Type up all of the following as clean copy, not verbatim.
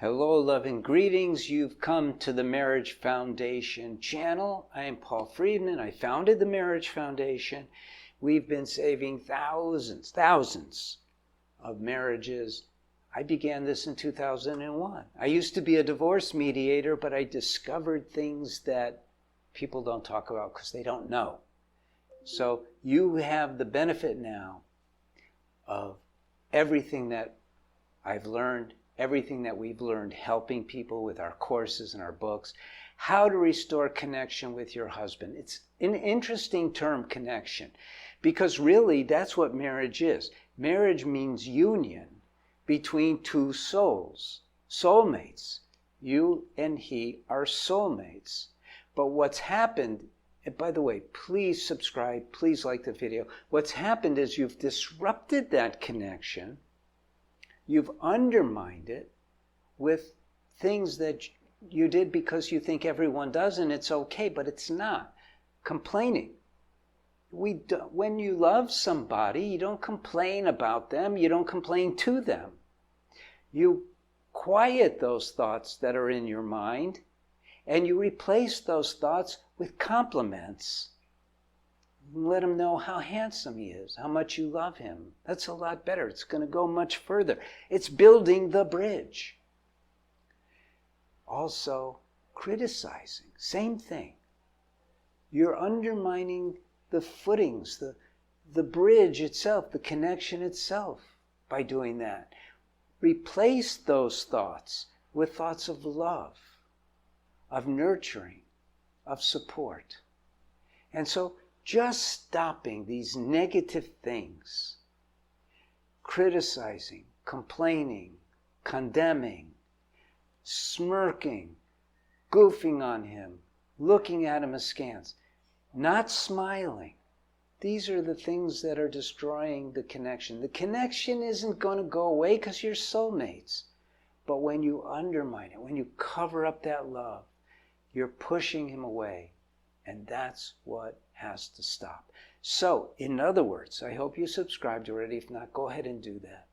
Hello, love and greetings. You've come to the Marriage Foundation channel. I am Paul Friedman. I founded the Marriage Foundation. We've been saving thousands of marriages. I began this in 2001. I used to be a divorce mediator, but I discovered things that people don't talk about because they don't know. So you have the benefit now of everything that I've learned, everything that we've learned helping people with our courses and our books, how to restore connection with your husband. It's an interesting term, connection, because really that's what marriage is. Marriage means union between two souls, soulmates. You and he are soulmates. But what's happened, and by the way, please subscribe, please like the video. What's happened is you've disrupted that connection. You've undermined it with things that you did because you think everyone does and it's okay, but it's not. Complaining. When you love somebody, you don't complain about them, you don't complain to them. You quiet those thoughts that are in your mind and you replace those thoughts with compliments. Let him know how handsome he is, how much you love him. That's a lot better. It's going to go much further. It's building the bridge. Also, criticizing, same thing. You're undermining the footings, the bridge itself, the connection itself by doing that. Replace those thoughts with thoughts of love, of nurturing, of support. And so, just stopping these negative things, criticizing, complaining, condemning, smirking, goofing on him, looking at him askance, not smiling. These are the things that are destroying the connection. The connection isn't going to go away because you're soulmates. But when you undermine it, when you cover up that love, you're pushing him away. And that's what has to stop. So, in other words, I hope you subscribed already. If not, go ahead and do that.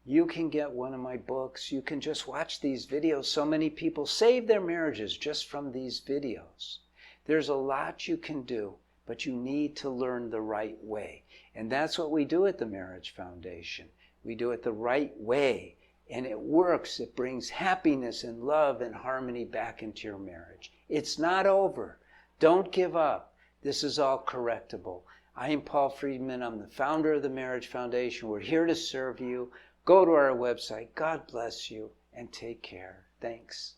You can get one of my books. You can just watch these videos. So many people save their marriages just from these videos. There's a lot you can do, but you need to learn the right way. And that's what we do at the Marriage Foundation. We do it the right way. And it works. It brings happiness and love and harmony back into your marriage. It's not over. Don't give up. This is all correctable. I am Paul Friedman. I'm the founder of the Marriage Foundation. We're here to serve you. Go to our website. God bless you and take care. Thanks.